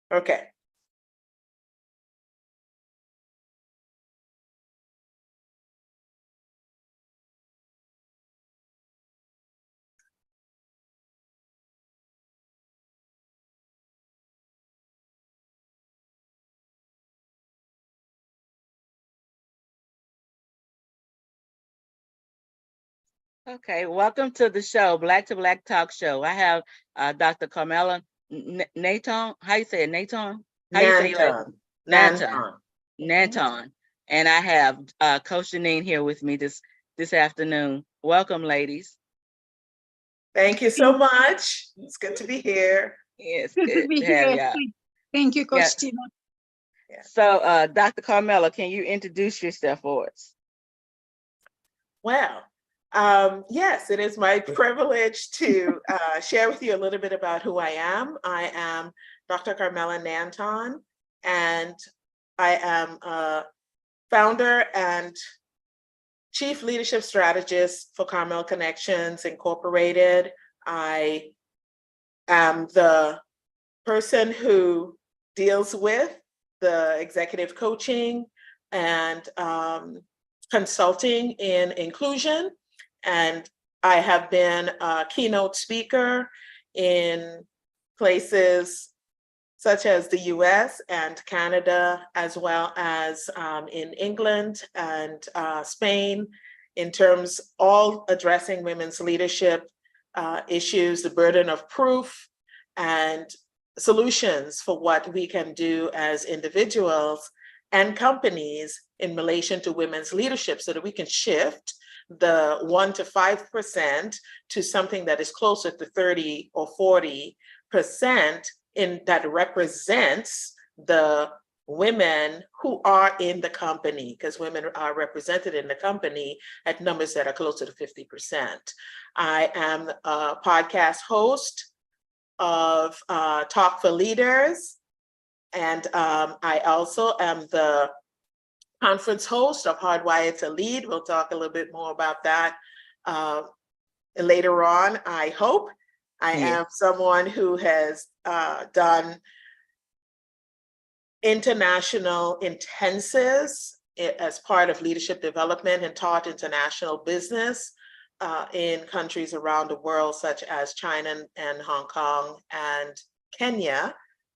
Okay. Okay, welcome to the show, Black to Black Talk Show. I have Dr. Carmela Nanton. How you say it, Nanton? How you say it? Nanton. Nanton. Nanton. Nanton. And I have Coach Janine here with me this afternoon. Welcome, ladies. Thank you so much. It's good to be here. Yes, Good to good be to have here. y'all. Thank you, Yeah. Coach Tina. So, Dr. Carmela, can you introduce yourself for us? Well, yes, it is my privilege to share with you a little bit about who I am. I am Dr. Carmela Nanton, and I am a founder and Chief Leadership Strategist for Carmel Connections Incorporated. I am the person who deals with the executive coaching and consulting in inclusion. And I have been a keynote speaker in places such as the US and Canada, as well as in England and Spain, in terms all addressing women's leadership issues, the burden of proof, and solutions for what we can do as individuals and companies in relation to women's leadership so that we can shift the 1 to 5% to something that is closer to 30 or 40% in that represents the women who are in the company, because women are represented in the company at numbers that are closer to 50%. I am a podcast host of Talk for Leaders, and I also am the conference host of Hardwired to Lead. We'll talk a little bit more about that later on, I hope. I am someone who has done international intensives as part of leadership development and taught international business in countries around the world, such as China and Hong Kong and Kenya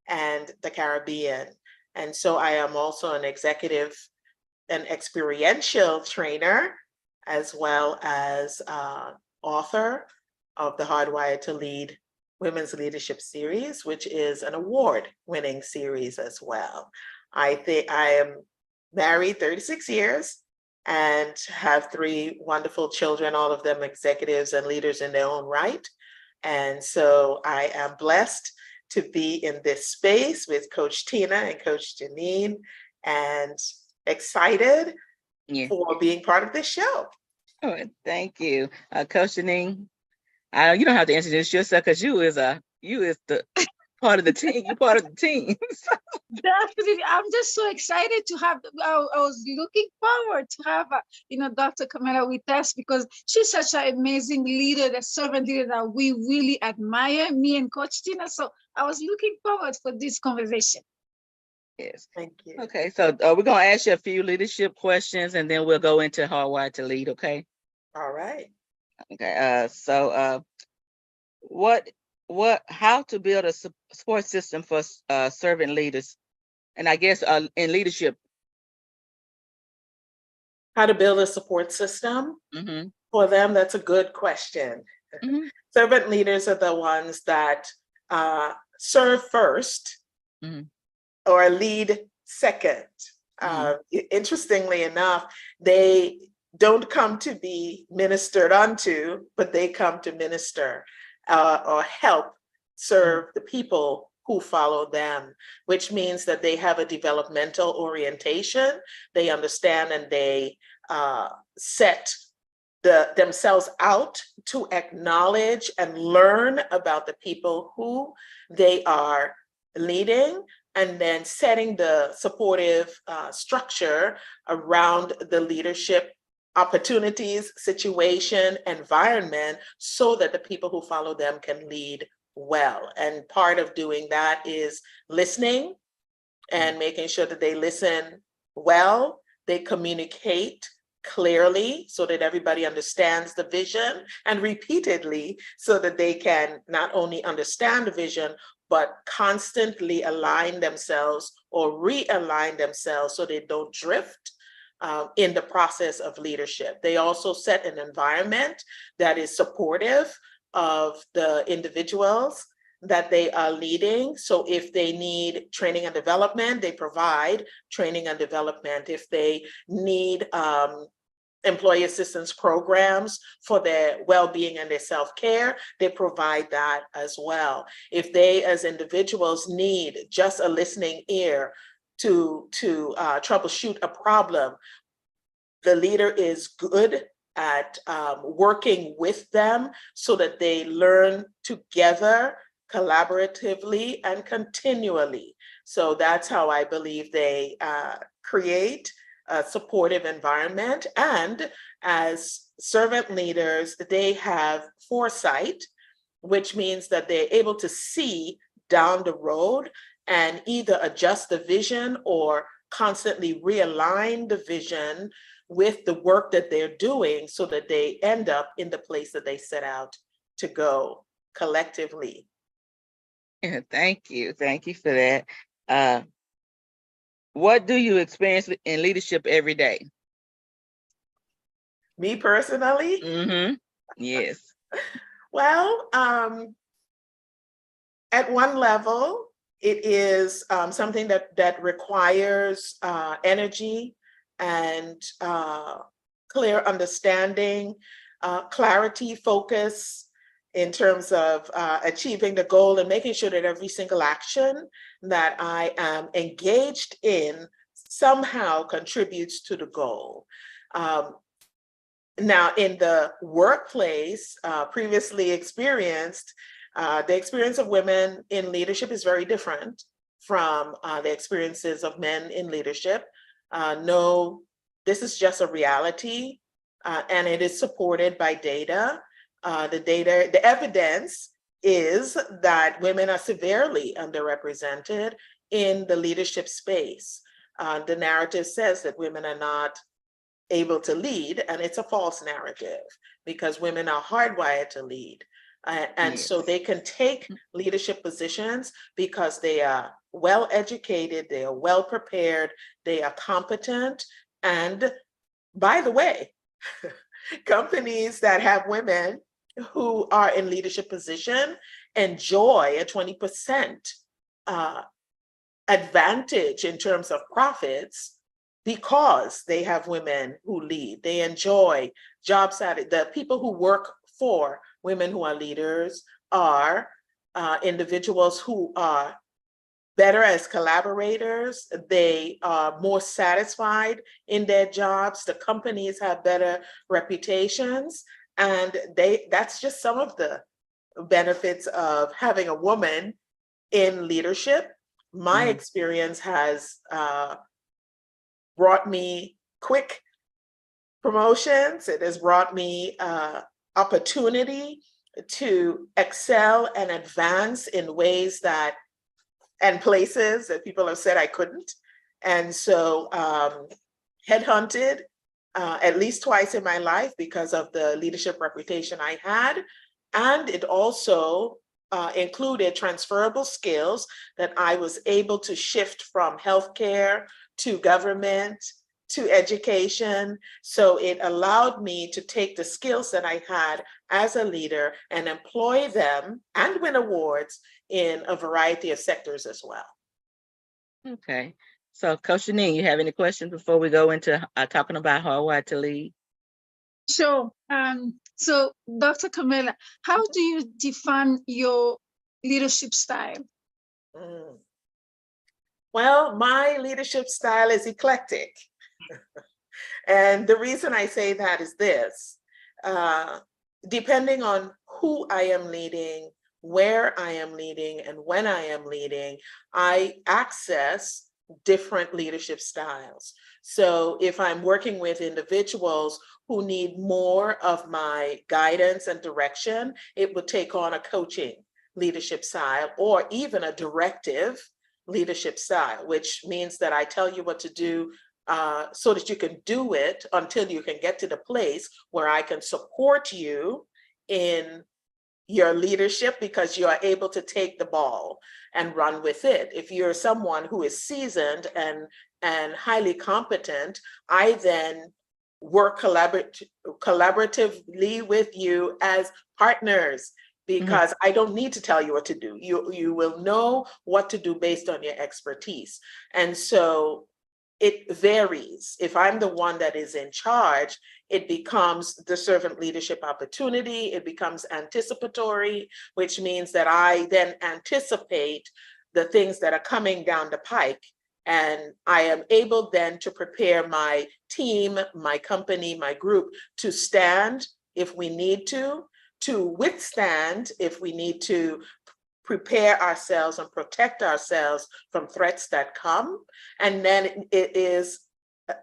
and the Caribbean. And so I am also an executive and experiential trainer, as well as author of the Hardwired to Lead Women's Leadership Series, which is an award-winning series as well. I think I am married 36 years and have 3 wonderful children, all of them executives and leaders in their own right. And so I am blessed to be in this space with Coach Tina and Coach Janine, and excited for being part of this show. Oh, thank you. Coach Janine, you don't have to introduce yourself because you is the part of the team. You're part of the team. Definitely. I'm just so excited to have, I was looking forward to have, Dr. Carmela with us, because she's such an amazing leader, the servant leader that we really admire, me and Coach Tina. So I was looking forward for this conversation. Yes. Thank you. Okay, so we're going to ask you a few leadership questions, and then we'll go into Hardwired to Lead, okay? All right. Okay, how to build a support system for servant leaders, and I guess in leadership. How to build a support system for them? That's a good question. Servant leaders are the ones that serve first or lead second. Interestingly enough, they don't come to be ministered unto, but they come to minister or help serve the people who follow them, which means that they have a developmental orientation. They understand and they set themselves out to acknowledge and learn about the people who they are leading, and then setting the supportive structure around the leadership opportunities, situation, environment, so that the people who follow them can lead well. And part of doing that is listening and making sure that they listen well, they communicate clearly so that everybody understands the vision, and repeatedly so that they can not only understand the vision, but constantly align themselves or realign themselves so they don't drift in the process of leadership. They also set an environment that is supportive of the individuals that they are leading. So if they need training and development, they provide training and development. If they need employee assistance programs for their well-being and their self-care, they provide that as well. If they as individuals need just a listening ear to troubleshoot a problem, the leader is good at working with them so that they learn together, collaboratively and continually. So that's how I believe they create a supportive environment. And as servant leaders, they have foresight, which means that they're able to see down the road and either adjust the vision or constantly realign the vision with the work that they're doing so that they end up in the place that they set out to go collectively. Thank you. Thank you for that. What do you experience in leadership every day? Me personally? Mm-hmm. Yes. Well, at one level, it is something that requires energy and clear understanding, clarity, focus in terms of achieving the goal and making sure that every single action that I am engaged in somehow contributes to the goal. Now, in the workplace, previously experienced, the experience of women in leadership is very different from the experiences of men in leadership. No, this is just a reality, and it is supported by data. The evidence is that women are severely underrepresented in the leadership space. The narrative says that women are not able to lead, and it's a false narrative because women are hardwired to lead. And Yes. so they can take leadership positions because they are well educated, they are well prepared, they are competent. And by the way, companies that have women who are in leadership position enjoy a 20% advantage in terms of profits because they have women who lead. They enjoy job satisfaction. The people who work for women who are leaders are individuals who are better as collaborators. They are more satisfied in their jobs. The companies have better reputations. And that's just some of the benefits of having a woman in leadership. My experience has brought me quick promotions. It has brought me opportunity to excel and advance in ways that, and places that people have said I couldn't. And so headhunted at least twice in my life because of the leadership reputation I had. And it also included transferable skills that I was able to shift from healthcare to government to education. So it allowed me to take the skills that I had as a leader and employ them and win awards in a variety of sectors as well. Okay. So Coach Janine, you have any questions before we go into talking about hardwired to lead? Sure. So Dr. Carmela, how do you define your leadership style? Well, my leadership style is eclectic. And the reason I say that is this, depending on who I am leading, where I am leading, and when I am leading, I access different leadership styles. So if I'm working with individuals who need more of my guidance and direction, it would take on a coaching leadership style, or even a directive leadership style, which means that I tell you what to do so that you can do it until you can get to the place where I can support you in your leadership, because you are able to take the ball and run with it. If you're someone who is seasoned and highly competent, I then work collaboratively with you as partners, because I don't need to tell you what to do. You will know what to do based on your expertise. And so it varies. If I'm the one that is in charge, it becomes the servant leadership opportunity. It becomes anticipatory, which means that I then anticipate the things that are coming down the pike. And I am able then to prepare my team, my company, my group to stand if we need to withstand if we need to, prepare ourselves and protect ourselves from threats that come. And then it is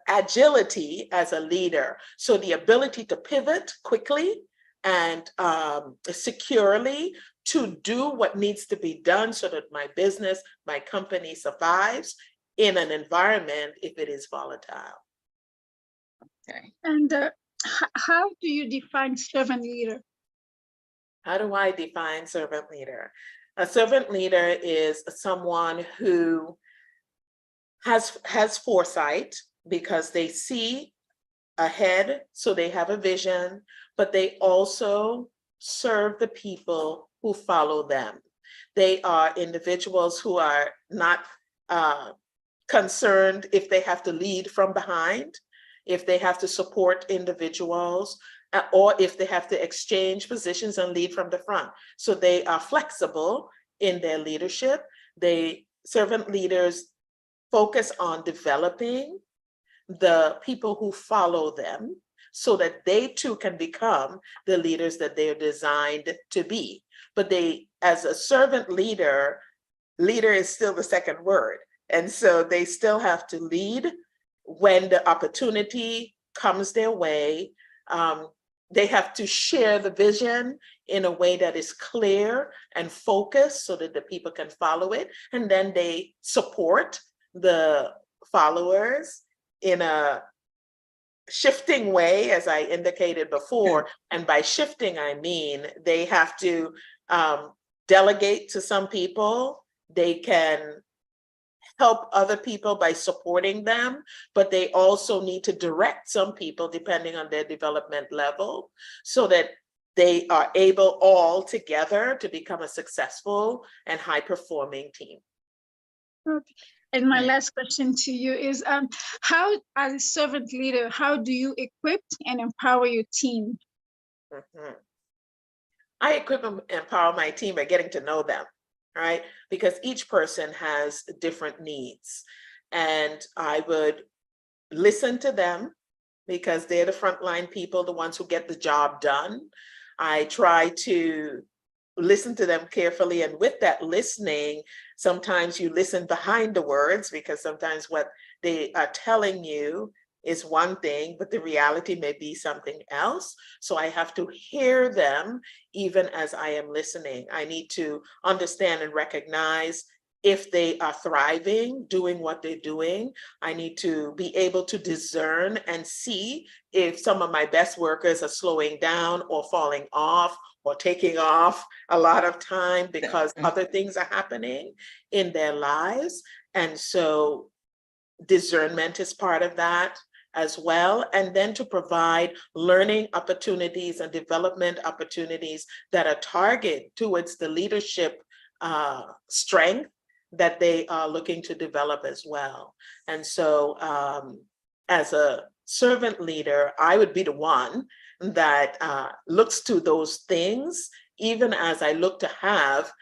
agility as a leader. So the ability to pivot quickly and securely to do what needs to be done so that my business, my company survives in an environment if it is volatile. Okay. And how do you define servant leader? How do I define servant leader? A servant leader is someone who has foresight, because they see ahead, so they have a vision, but they also serve the people who follow them. They are individuals who are not concerned if they have to lead from behind, if they have to support individuals, or if they have to exchange positions and lead from the front. So they are flexible in their leadership. Servant leaders focus on developing the people who follow them so that they too can become the leaders that they're designed to be. But as a servant leader, leader is still the second word. And so they still have to lead when the opportunity comes their way. They have to share the vision in a way that is clear and focused so that the people can follow it. And then they support the followers in a shifting way, as I indicated before. And by shifting, I mean they have to delegate to some people. They can help other people by supporting them, but they also need to direct some people depending on their development level so that they are able all together to become a successful and high-performing team. Okay. And my last question to you is, how, as a servant leader, how do you equip and empower your team? I equip and empower my team by getting to know them. Right? Because each person has different needs. And I would listen to them because they're the frontline people, the ones who get the job done. I try to listen to them carefully. And with that listening, sometimes you listen behind the words, because sometimes what they are telling you is one thing, but the reality may be something else. So I have to hear them even as I am listening. I need to understand and recognize if they are thriving, doing what they're doing. I need to be able to discern and see if some of my best workers are slowing down or falling off or taking off a lot of time because other things are happening in their lives. And so discernment is part of that as well. And then to provide learning opportunities and development opportunities that are targeted towards the leadership strength that they are looking to develop as well. And so as a servant leader, I would be the one that looks to those things, even as I look to have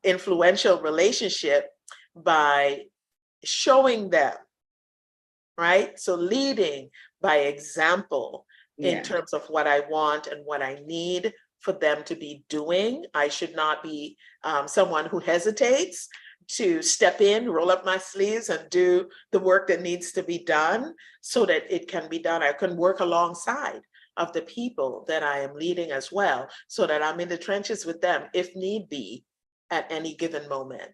influential relationship by showing them, right? So leading by example in terms of what I want and what I need for them to be doing. I should not be someone who hesitates to step in, roll up my sleeves and do the work that needs to be done so that it can be done. I can work alongside of the people that I am leading as well, so that I'm in the trenches with them if need be at any given moment.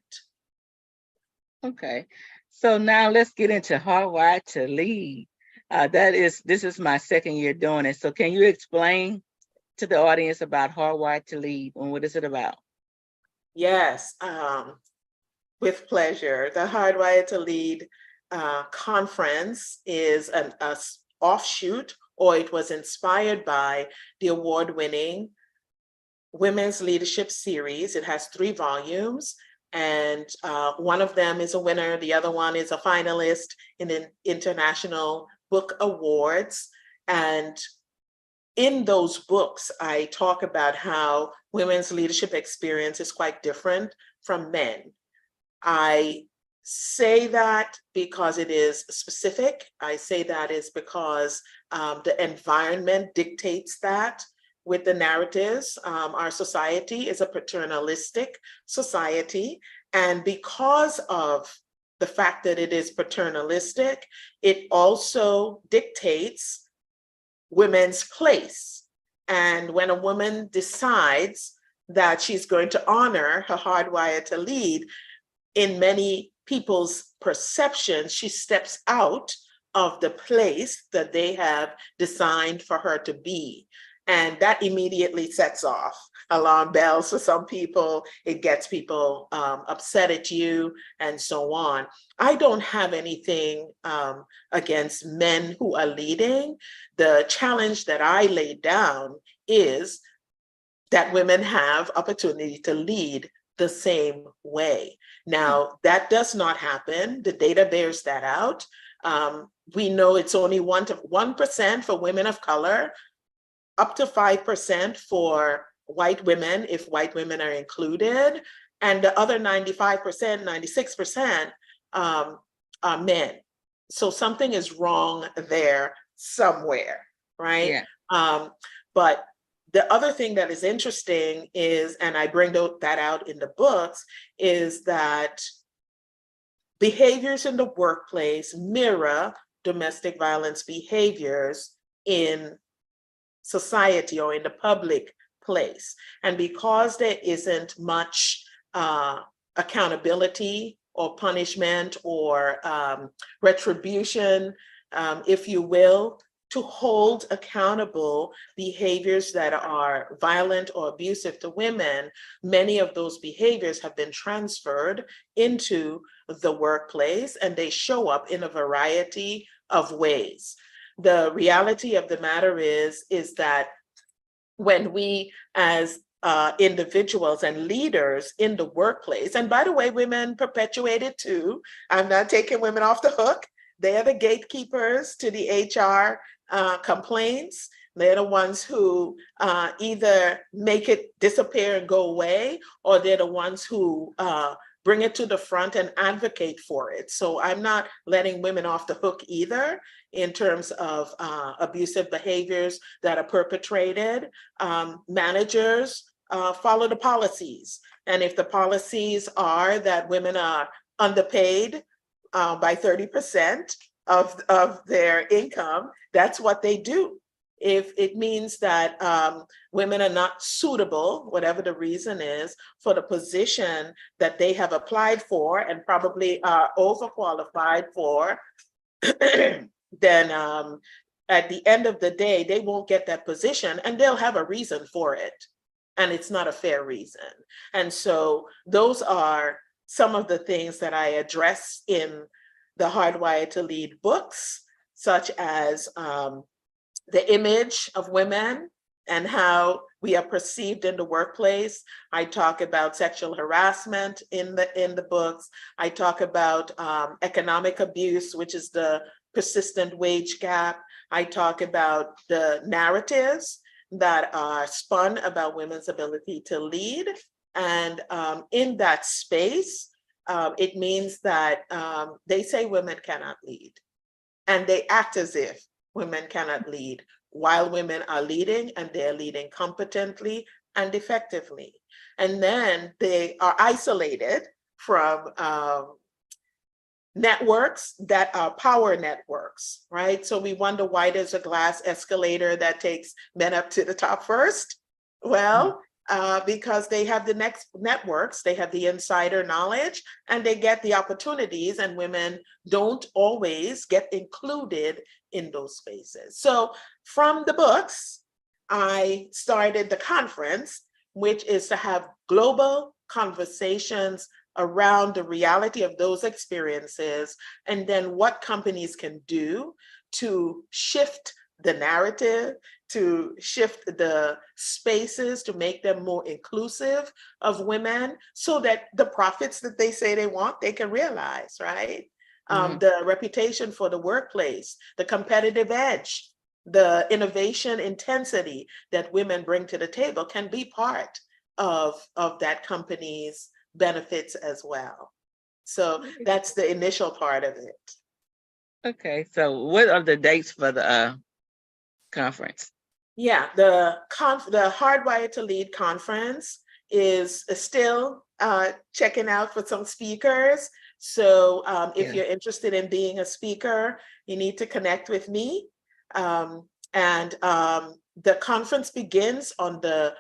Okay, so now let's get into Hardwired to Lead. This is my second year doing it. So can you explain to the audience about Hardwired to Lead and what is it about? Yes, with pleasure. The Hardwired to Lead conference is an offshoot, or it was inspired by the award-winning Women's Leadership Series. It has 3 volumes, and one of them is a winner. The other one is a finalist in the International Book Awards. And in those books, I talk about how women's leadership experience is quite different from men. I say that because it is specific. I say that is because the environment dictates that with the narratives. Our society is a paternalistic society. And because of the fact that it is paternalistic, it also dictates women's place. And when a woman decides that she's going to honor her hardwired to lead, in many people's perceptions, she steps out of the place that they have designed for her to be. And that immediately sets off alarm bells for some people. It gets people upset at you and so on. I don't have anything against men who are leading. The challenge that I laid down is that women have opportunity to lead the same way. Now, that does not happen. The data bears that out. We know it's only 1% for women of color, up to 5% for white women, if white women are included, and the other 95%, 96% are men. So something is wrong there somewhere, right? Yeah. But the other thing that is interesting is, and I bring that out in the books, is that behaviors in the workplace mirror domestic violence behaviors in society or in the public place. And because there isn't much accountability or punishment or retribution, if you will, to hold accountable behaviors that are violent or abusive to women, many of those behaviors have been transferred into the workplace, and they show up in a variety of ways. The reality of the matter is that when we as individuals and leaders in the workplace, and by the way, women perpetuate it too. I'm not taking women off the hook. They are the gatekeepers to the HR complaints. They're the ones who either make it disappear and go away, or they're the ones who bring it to the front and advocate for it. So I'm not letting women off the hook either in terms of abusive behaviors that are perpetrated. Managers follow the policies. And if the policies are that women are underpaid by 30% of their income, that's what they do. If it means that women are not suitable, whatever the reason is, for the position that they have applied for and probably are overqualified for, then at the end of the day, they won't get that position, and they'll have a reason for it. And it's not a fair reason. And so those are some of the things that I address in the Hardwired to Lead books, such as the image of women and how we are perceived in the workplace. I talk about sexual harassment in the books. I talk about economic abuse, which is the persistent wage gap. I talk about the narratives that are spun about women's ability to lead. And in that space, it means that they say women cannot lead, and they act as if women cannot lead, while women are leading, and they're leading competently and effectively. And then they are isolated from networks that are power networks, right? So we wonder why there's a glass escalator that takes men up to the top first. Well, because they have the next networks, they have the insider knowledge, and they get the opportunities, and women don't always get included in those spaces. So from the books, I started the conference, which is to have global conversations around the reality of those experiences, and then what companies can do to shift the narrative, to shift the spaces, to make them more inclusive of women, so that the profits that they say they want, they can realize, right? The reputation for the workplace, the competitive edge, the innovation intensity that women bring to the table can be part of that company's benefits as well. So that's the initial part of it. Okay, so what are the dates for the conference? Yeah, the Hardwired to Lead conference is still checking out for some speakers. So if you're interested in being a speaker, you need to connect with me. The conference begins on the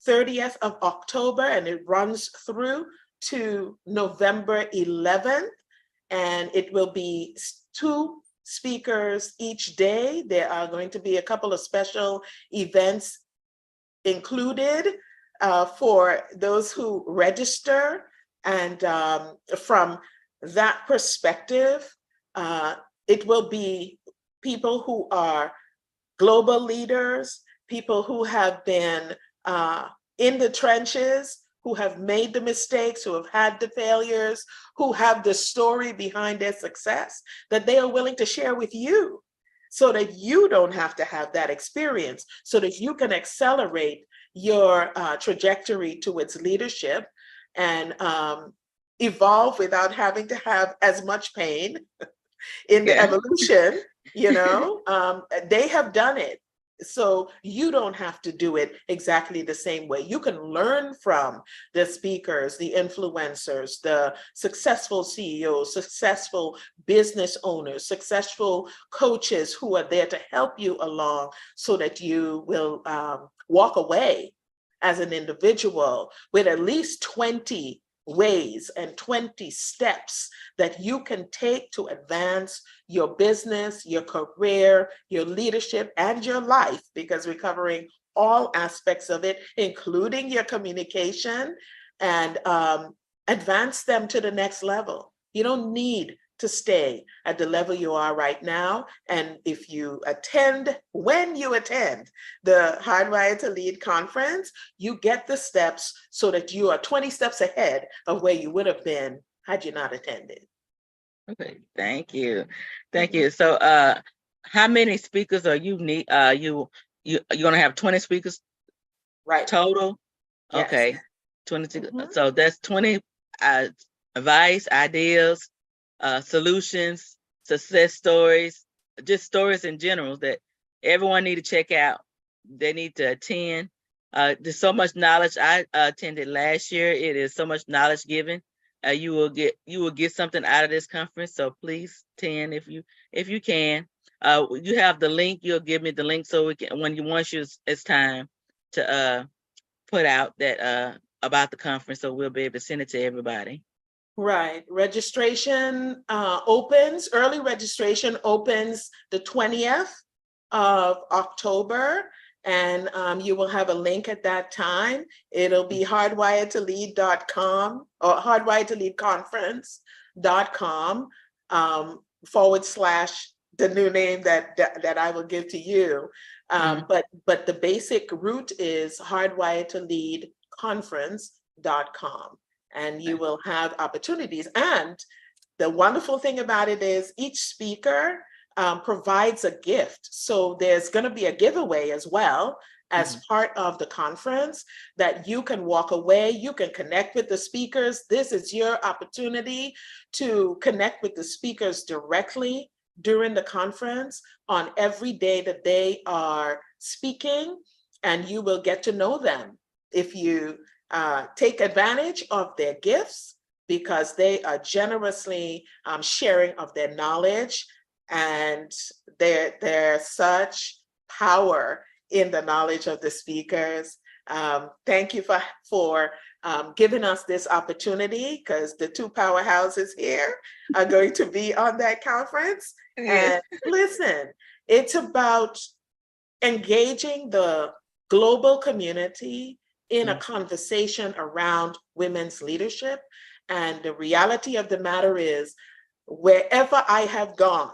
30th of October, and it runs through to November 11th. And it will be 2 speakers each day. There are going to be a couple of special events included for those who register. And from that perspective, it will be people who are global leaders, people who have been in the trenches, who have made the mistakes, who have had the failures, who have the story behind their success that they are willing to share with you, so that you don't have to have that experience, so that you can accelerate your trajectory towards leadership and evolve without having to have as much pain in the evolution. They have done it. So you don't have to do it exactly the same way. You can learn from the speakers, the influencers, the successful CEOs, successful business owners, successful coaches who are there to help you along, so that you will walk away as an individual with at least 20 ways and 20 steps that you can take to advance your business, your career, your leadership, and your life, because we're covering all aspects of it, including your communication, and advance them to the next level. You don't need to stay at the level you are right now. And if you attend, when you attend the Hardwired to Lead conference, you get the steps so that you are 20 steps ahead of where you would have been had you not attended. Okay, thank you. Thank you. So how many speakers are you need? You're gonna have 20 speakers, right? Total? Yes. Okay. 20. So that's 20 advice, ideas, solutions, success stories, just stories in general that everyone need to check out. They need to attend. There's so much knowledge. I attended last year. It is so much knowledge given. You will get something out of this conference. So please attend if you can. You have the link. You'll give me the link so we can, once it's time to put out that about the conference, so we'll be able to send it to everybody. Right. Registration early registration opens the 20th of October, and you will have a link at that time. It'll be hardwiredtolead.com or hardwiredtoleadconference.com / the new name that I will give to you. But the basic route is hardwiredtoleadconference.com. And you will have opportunities. And the wonderful thing about it is each speaker provides a gift. So there's going to be a giveaway as well as part of the conference that you can walk away. You can connect with the speakers. This is your opportunity to connect with the speakers directly during the conference on every day that they are speaking, and you will get to know them if you take advantage of their gifts, because they are generously sharing of their knowledge, and there's such power in the knowledge of the speakers. Thank you for giving us this opportunity, because the two powerhouses here are going to be on that conference. Yes. And listen, it's about engaging the global community in a conversation around women's leadership. And the reality of the matter is, wherever I have gone,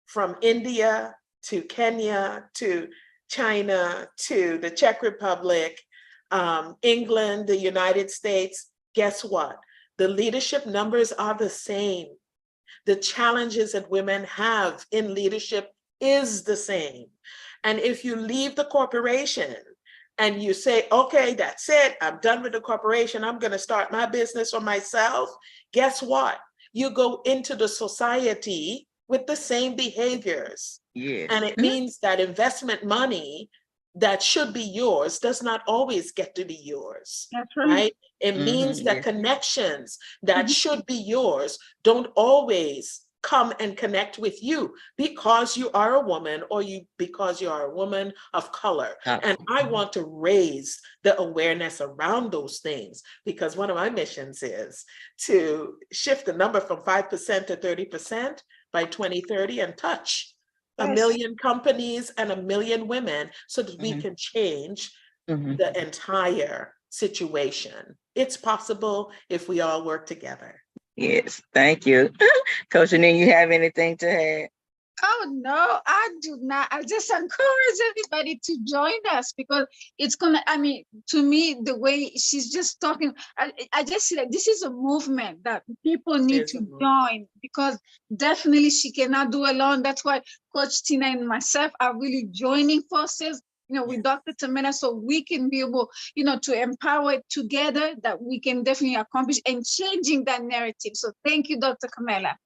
from India to Kenya to China to the Czech Republic, England, the United States, guess what? The leadership numbers are the same. The challenges that women have in leadership is the same. And if you leave the corporation and you say, okay, that's it, I'm done with the corporation, I'm going to start my business for myself, guess what? You go into the society with the same behaviors. Yes. And it means that investment money that should be yours does not always get to be yours. That's right. Right? It means that connections that should be yours don't always come and connect with you because you are a woman, or because you are a woman of color. And I want to raise the awareness around those things, because one of my missions is to shift the number from 5% to 30% by 2030 and touch a million companies and a million women, so that we can change the entire situation. It's possible if we all work together. Yes, thank you. Coach Janine, you have anything to add? Oh no, I do not. I just encourage everybody to join us, because it's gonna, I mean, to me, the way she's just talking, I just see that this is a movement that people need to join, because definitely she cannot do alone. That's why Coach Tina and myself are really joining forces, with Dr. Carmela, so we can be able, to empower it together, that we can definitely accomplish and changing that narrative. So thank you, Dr. Carmela.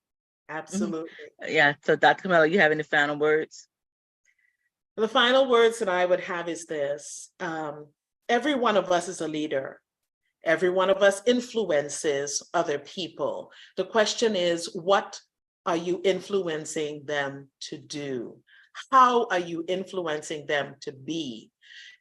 Absolutely. Yeah. So Dr. Carmela, you have any final words? The final words that I would have is this. Every one of us is a leader. Every one of us influences other people. The question is, what are you influencing them to do? How are you influencing them to be?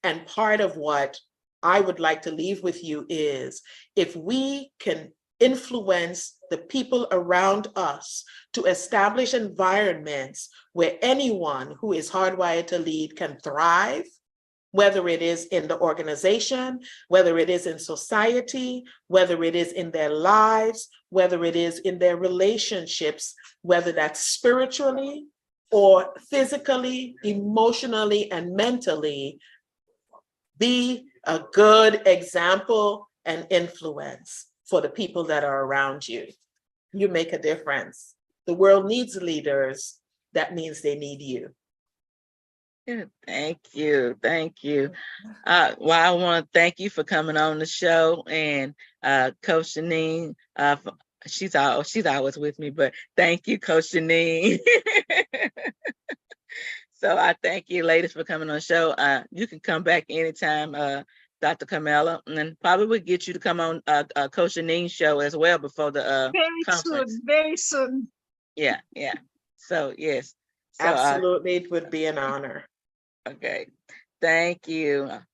And part of what I would like to leave with you is, if we can influence the people around us to establish environments where anyone who is hardwired to lead can thrive, whether it is in the organization, whether it is in society, whether it is in their lives, whether it is in their relationships, whether that's spiritually or physically, emotionally, and mentally, be a good example and influence for the people that are around you. You make a difference. The world needs leaders. That means they need you. Yeah, thank you. Thank you. Well, I want to thank you for coming on the show, and Coach Janine, she's always with me, but thank you, Coach Janine. So I thank you, ladies, for coming on the show. You can come back anytime, Dr. Carmela, and then probably we'll get you to come on Coach Janine's show as well before the conference. Very soon. Yeah. So yes. So, absolutely, it would be an honor. Okay. Thank you.